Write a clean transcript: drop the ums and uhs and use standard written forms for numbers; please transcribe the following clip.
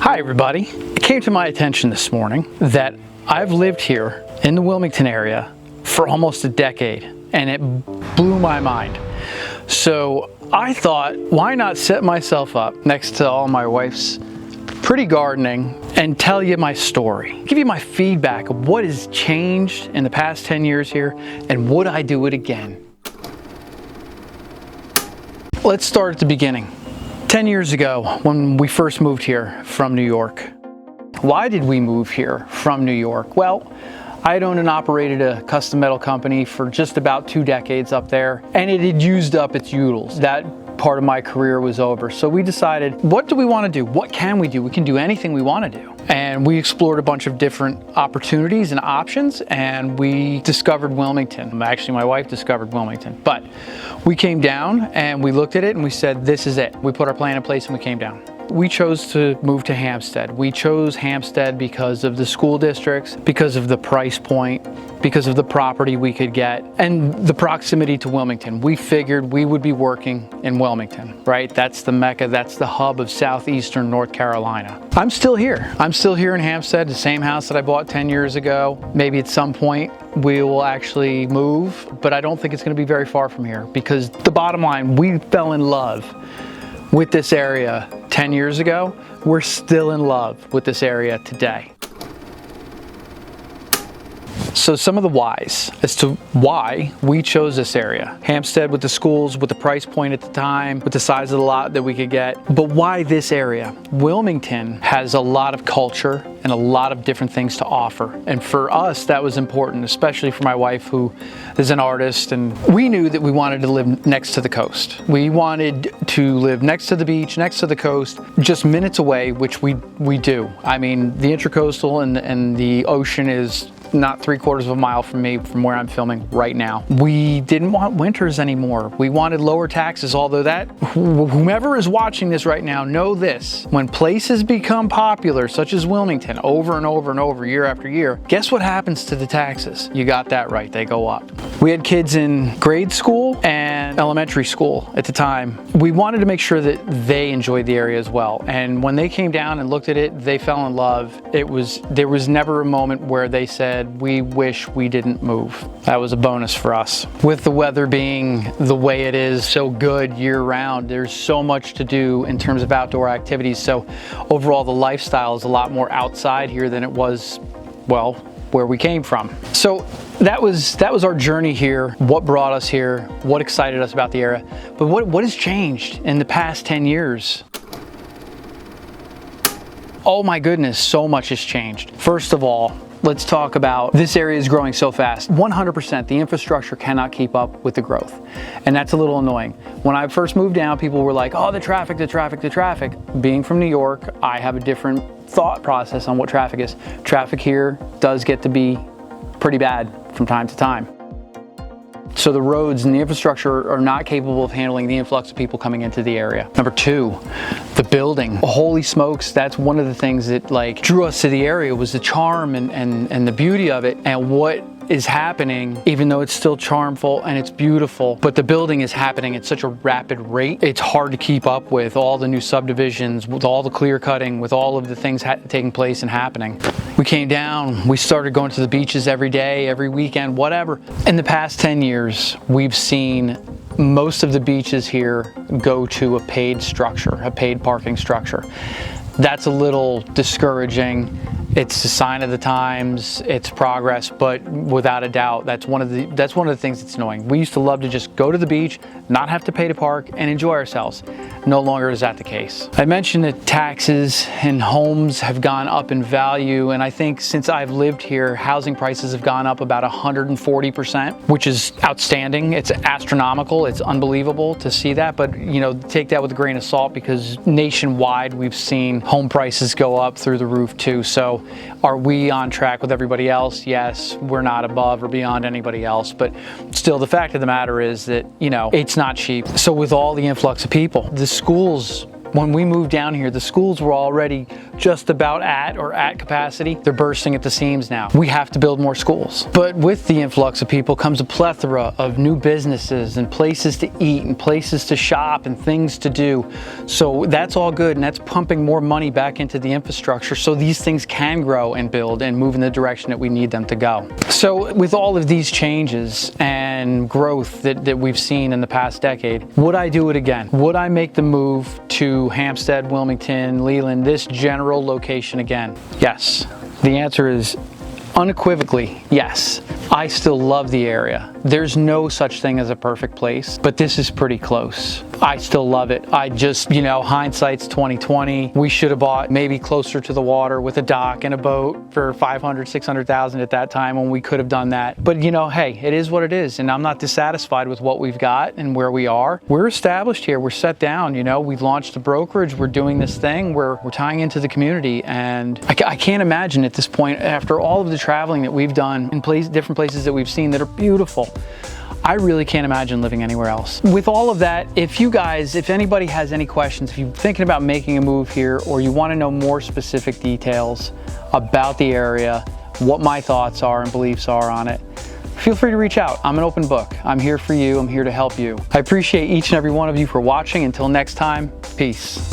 Hi everybody. It came to my attention this morning that I've lived here in the Wilmington area for almost a decade, and it blew my mind. So I thought, why not set myself up next to all my wife's pretty gardening and tell you my story, give you my feedback of what has changed in the past 10 years here and would I do it again. Let's start at the beginning. 10 years ago, when we first moved here from New York. Why did we move here from New York? Well, I had owned and operated a custom metal company for just about 2 decades up there, and it had used up its utils. That part of my career was over. So we decided, what do we want to do? What can we do? We can do anything we want to do. And we explored a bunch of different opportunities and options, and we discovered Wilmington. Actually, my wife discovered Wilmington, but we came down and we looked at it and we said, this is it. We put our plan in place and we came down. We chose to move to Hampstead. We chose Hampstead because of the school districts, because of the price point, because of the property we could get, and the proximity to Wilmington. We figured we would be working in Wilmington, right? That's the mecca, that's the hub of southeastern North Carolina. I'm still here. I'm still here in Hampstead, the same house that I bought 10 years ago. Maybe at some point we will actually move, but I don't think it's going to be very far from here, because the bottom line, we fell in love with this area 10 years ago. We're still in love with this area today. So some of the whys as to why we chose this area. Hampstead with the schools, with the price point at the time, with the size of the lot that we could get. But why this area? Wilmington has a lot of culture and a lot of different things to offer. And for us, that was important, especially for my wife, who is an artist. And we knew that we wanted to live next to the coast. We wanted to live next to the beach, next to the coast, just minutes away, which we do. I mean, the Intracoastal and the ocean is not 3/4 of a mile from me, from where I'm filming right now. We didn't want winters anymore. We wanted lower taxes, although that, whomever is watching this right now, know this. When places become popular, such as Wilmington, over and over and over, year after year, guess what happens to the taxes? You got that right, they go up. We had kids in grade school and elementary school at the time. We wanted to make sure that they enjoyed the area as well. And when they came down and looked at it, they fell in love. There was never a moment where they said, we wish we didn't move. That was a bonus for us. With the weather being the way it is, so good year round, there's so much to do in terms of outdoor activities. So overall, the lifestyle is a lot more outside here than it was, well, where we came from. So that was our journey here, what brought us here, what excited us about the area. But what has changed in the past 10 years? Oh my goodness, so much has changed. First of all, let's talk about this area is growing so fast. 100%, the infrastructure cannot keep up with the growth. And that's a little annoying. When I first moved down, people were like, oh, the traffic, the traffic, the traffic. Being from New York, I have a different thought process on what traffic is. Traffic here does get to be pretty bad from time to time. So the roads and the infrastructure are not capable of handling the influx of people coming into the area. Number 2, the building. Holy smokes, that's one of the things that drew us to the area, was the charm and the beauty of it. And what is happening, even though it's still charmful and it's beautiful, but the building is happening at such a rapid rate, it's hard to keep up with all the new subdivisions, with all the clear cutting, with all of the things taking place and happening. We came down, we started going to the beaches every day, every weekend, whatever. In the past 10 years, we've seen most of the beaches here go to a paid structure, a paid parking structure. That's a little discouraging. It's a sign of the times, it's progress, but without a doubt, that's one of the things that's annoying. We used to love to just go to the beach, not have to pay to park, and enjoy ourselves. No longer is that the case. I mentioned that taxes and homes have gone up in value, and I think since I've lived here, housing prices have gone up about 140%, which is outstanding. It's astronomical. It's unbelievable to see that, but take that with a grain of salt, because nationwide we've seen home prices go up through the roof too. So are we on track with everybody else? Yes, we're not above or beyond anybody else, but still the fact of the matter is that, it's not cheap. So with all the influx of people, the schools, when we moved down here, the schools were already just about at capacity. They're bursting at the seams now. We have to build more schools. But with the influx of people comes a plethora of new businesses and places to eat and places to shop and things to do. So that's all good, and that's pumping more money back into the infrastructure so these things can grow and build and move in the direction that we need them to go. So with all of these changes and growth that we've seen in the past decade, would I do it again? Would I make the move to Hampstead, Wilmington, Leland, this general location again? Yes. The answer is unequivocally yes. I still love the area. There's no such thing as a perfect place, but this is pretty close. I still love it. I just, hindsight's 2020. We should have bought maybe closer to the water with a dock and a boat for $500,000, $600,000 at that time when we could have done that. But hey, it is what it is, and I'm not dissatisfied with what we've got and where we are. We're established here. We're set down. We've launched a brokerage. We're doing this thing. We're tying into the community, and I can't imagine at this point, after all of the traveling that we've done in different places that we've seen that are beautiful, I really can't imagine living anywhere else. With all of that, if anybody has any questions, if you're thinking about making a move here, or you want to know more specific details about the area, what my thoughts are and beliefs are on it, feel free to reach out. I'm an open book. I'm here for you. I'm here to help you. I appreciate each and every one of you for watching. Until next time, peace.